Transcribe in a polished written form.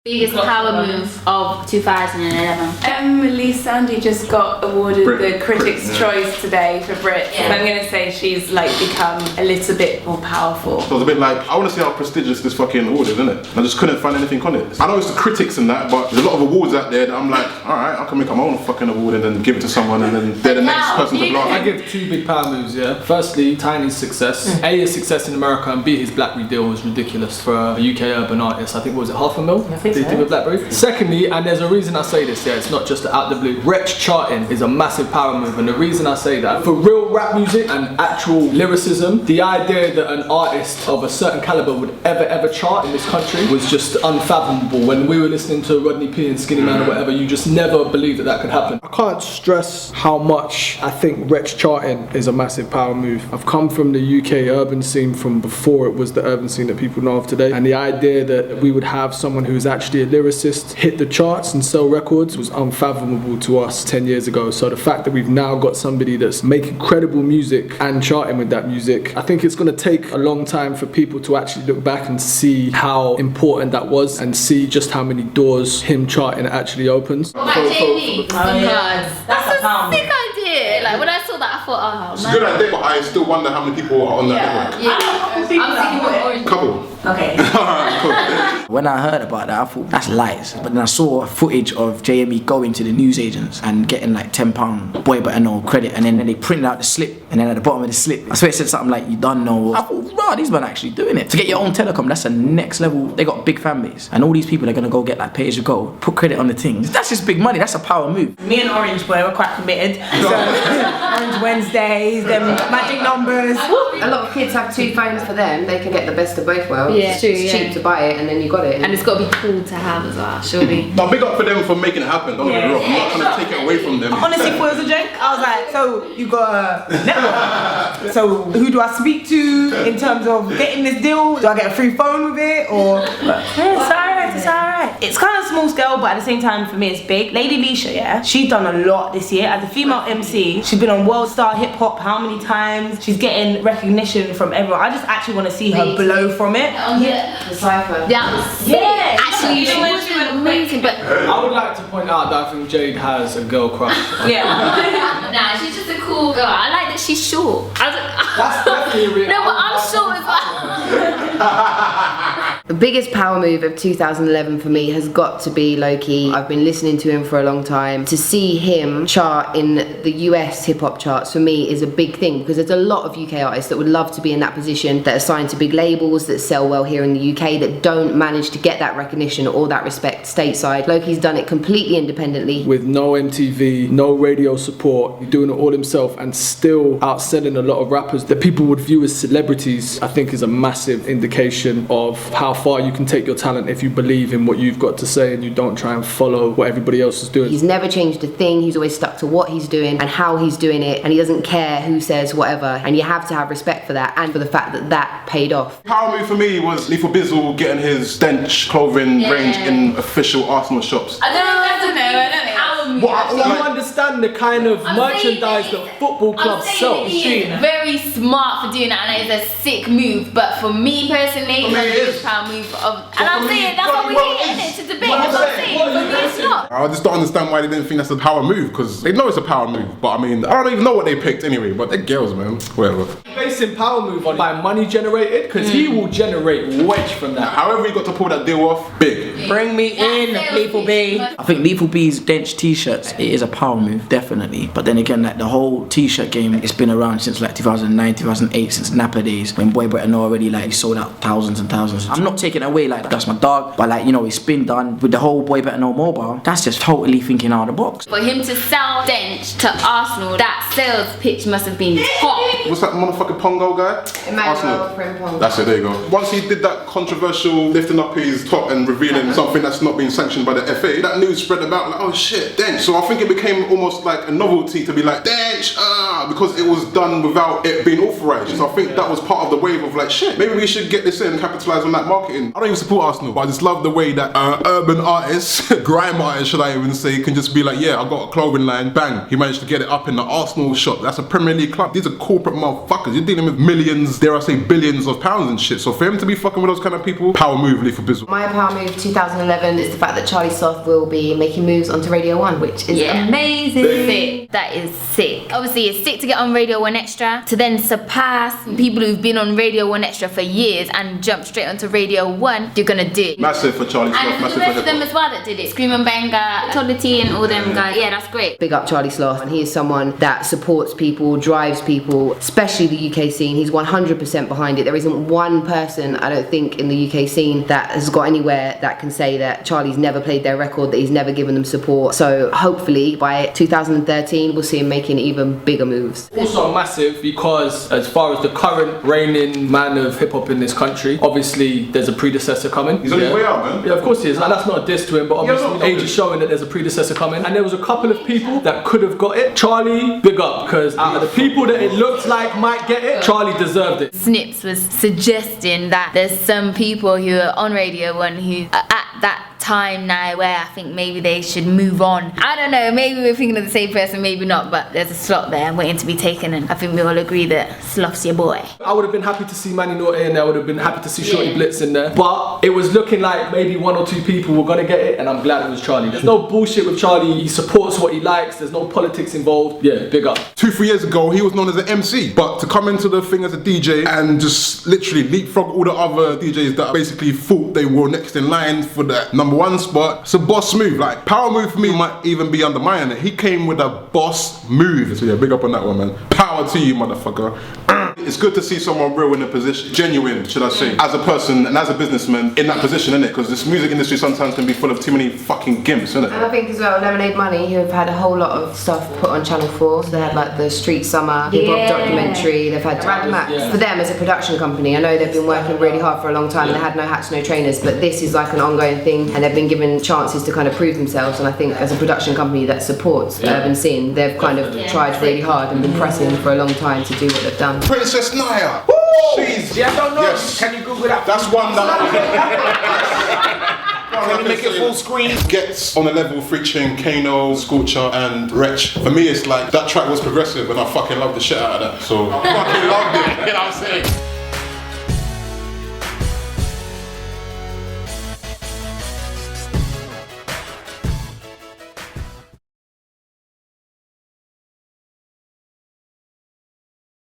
Biggest power move of 2011. Emeli Sande just got awarded the Critics' Choice today for Brit. Yeah. So I'm gonna say she's like become a little bit more powerful. So it's a bit like, I want to see how prestigious this fucking award is, isn't it? I just couldn't find anything on it. I know it's the critics and that, but there's a lot of awards out there that I'm like, alright, I can make my own fucking award and then give it to someone and then they're the next person to blow. I give 2 big power moves, yeah. Firstly, Tinie's success. A, his success in America, and B, his Blackberry deal was ridiculous for a UK urban artist. I think, what was it, $500,000? I think They so. did with Blackberry. Secondly, and there's a reason I say this, yeah, it's not just out the blue. Wretch charting is a massive power move, and the reason I say that, for real rap music and actual lyricism, the idea that an artist of a certain caliber would ever chart in this country was just unfathomable. When we were listening to Rodney P and Skinny Man or whatever, you just never believed that could happen. I can't stress how much I think Wretch charting is a massive power move. I've come from the UK urban scene from before it was the urban scene that people know of today, and the idea that we would have someone who's actually a lyricist hit the charts and sell records was unfathomable to us 10 years ago. So the fact that we've now got somebody that's making credible music and charting with that music, I think it's going to take a long time for people to actually look back and see how important that was and see just how many doors him charting actually opens. What about JB? That's That's a sick idea. Like when I saw that, I thought, oh It's a man. good idea, but I still wonder how many people are on that network. Yeah. I'm thinking more orange. Couple. Okay. Alright, cool. When I heard about that, I thought that's lies. But then I saw footage of JME going to the newsagents and getting like £10 boy but no credit, and then they printed out the slip, and then at the bottom of the slip, I swear it said something like, you done know. I thought, wow, these men actually doing it. To get your own telecom, that's a next level. They got a big fan base, and all these people are gonna go get like pay as you go, put credit on the things. That's just big money. That's a power move. Me and Orange Boy were quite committed. So Orange Wednesdays, them magic numbers. A lot of kids have 2 phones for them. They can get the best of both worlds. Yeah, true, It's cheap to buy it, and then you got it. And it's got to be cool to have as well, surely. Now big up for them for making it happen, don't get me wrong. I'm not trying to take it away from them. Honestly, if it was a joke, I was like, so you got a network. So who do I speak to in terms of getting this deal? Do I get a free phone with it? Or it's alright, it's alright. It's kind of small scale, but at the same time for me it's big. Lady Leshurr, yeah, she's done a lot this year. As a female MC, she's been on World Star Hip Hop how many times? She's getting recognition from everyone. I just actually want to see her blow from it. The cypher. Yeah. Actually, she was amazing, but I would like to point out that I think Jade has a girl crush. nah, she's just a cool girl. I like that she's short. I was like, That's definitely real. no, but I'm short as well. The biggest power move of 2011 for me has got to be LowKey. I've been listening to him for a long time. To see him chart in the US hip hop charts for me is a big thing, because there's a lot of UK artists that would love to be in that position, that are signed to big labels, that sell well here in the UK, that don't manage to get that recognition or that respect stateside. LowKey's done it completely independently. With no MTV, no radio support, he's doing it all himself and still outselling a lot of rappers that people would view as celebrities, I think is a massive indication of how far you can take your talent if you believe in what you've got to say and you don't try and follow what everybody else is doing. He's never changed a thing. He's always stuck to what he's doing and how he's doing it, and he doesn't care who says whatever, and you have to have respect for that and for the fact that that paid off. Power move for me was Lethal Bizzle getting his DENCH clothing range in official Arsenal shops. I don't know if that's a You understand the kind of merchandise that football clubs sell. He's very smart for doing that, and it's a sick move. But for me personally, it's a big power move. And I'm saying that's what we're here, isn't it? To debate. That's what I'm saying. For me, it's not. I just don't understand why they didn't think that's a power move, because they know it's a power move. But I mean, I don't even know what they picked anyway. But they're girls, man. Whatever. Basing power move on by money generated, because he will generate wedge from that. However he got to pull that deal off, big. Bring me in, Lethal B. I think Lethal B's DENCH t-shirts, it is a power move, definitely. But then again, like the whole t-shirt game, it's been around since like 2009, 2008, since Napa days, when Boy Better Know already like sold out thousands and thousands. I'm not taking it away, like that's my dog, but like, you know, it's been done with the whole Boy Better Know mobile. That's just totally thinking out of the box. For him to sell DENCH to Arsenal, that sales pitch must have been top. What's that motherfucking Pongo guy? Emeli. That's it, there you go. Once he did that controversial lifting up his top and revealing something that's not been sanctioned by the FA, that news spread about like, oh shit, DENCH. DENCH. So I think it became almost like a novelty to be like DENCH, because it was done without it being authorized. So I think that was part of the wave of like, shit, maybe we should get this in and capitalize on that marketing. I don't even support Arsenal, but I just love the way that urban artists, grime artists should I even say, can just be like, yeah, I got a clothing line, bang, he managed to get it up in the Arsenal shop. That's a Premier League club. These are corporate motherfuckers. You're dealing with millions, dare I say billions of pounds and shit. So for him to be fucking with those kind of people, power move really for Bizzle. My power move 2011 is the fact that Charlie Sloth will be making moves onto Radio 1, which is amazing. Sick. That is sick. Obviously, it's sick to get on Radio 1 Extra, to then surpass people who've been on Radio 1 Extra for years and jump straight onto Radio 1. You're gonna do it. Massive for Charlie Sloth, And massive the rest for of them as well that did it. Scream and Banger, Toddity and all them guys. Yeah, that's great. Big up Charlie Sloth, and he is someone that supports people, drives people, especially the UK scene. He's 100% behind it. There isn't one person, I don't think, in the UK scene that has got anywhere that can say that Charlie's never played their record, that he's never given them support. So hopefully by 2013 we'll see him making even bigger moves. Also massive because as far as the current reigning man of hip hop in this country, obviously there's a predecessor coming. He's on his way out, man. Yeah, of course he is. And that's not a diss to him, but obviously age is showing that there's a predecessor coming. And there was a couple of people that could have got it. Charlie, big up, because out of the people that it looked like might get it, Charlie deserved it. Snips was suggesting that there's some people who are on Radio 1 who are at that time now where I think maybe they should move on. I don't know, maybe we're thinking of the same person, maybe not, but there's a slot there waiting to be taken, and I think we all agree that Sloth's your boy. I would have been happy to see ManUK in there, I would have been happy to see Shorty Blitz in there, but it was looking like maybe one or two people were gonna get it, and I'm glad it was Charlie. There's no bullshit with Charlie, he supports what he likes, there's no politics involved. Yeah, big up. 2-3 years ago, he was known as an MC, but to come into the thing as a DJ and just literally leapfrog all the other DJs that basically thought they were next in line for the #1 spot, it's a boss move. Like, power move for me might even be undermining it. He came with a boss move. So yeah, big up on that one, man. Power to you, motherfucker. It's good to see someone real in a position, genuine, should I say, as a person and as a businessman in that position, innit? Because this music industry sometimes can be full of too many fucking gimps, innit? And I think as well, Lemonade Money, who have had a whole lot of stuff put on Channel 4. So they had like the Street Summer hip hop documentary, they've had Random Acts. For them as a production company, I know they've been working really hard for a long time and they had no hats, no trainers, but this is like an ongoing thing and they've been given chances to kind of prove themselves. And I think as a production company that supports the urban scene, they've kind of tried really hard and been pressing for a long time to do what they've done. Princess Naya! She's... Yeah, I don't know. Yes. Can you Google that? That's one that... Can you make it full screen? Gets on a level featuring Kano, Scorcher and Wretch. For me it's like, that track was progressive and I fucking loved the shit out of that. So I fucking loved it, you know what I'm saying?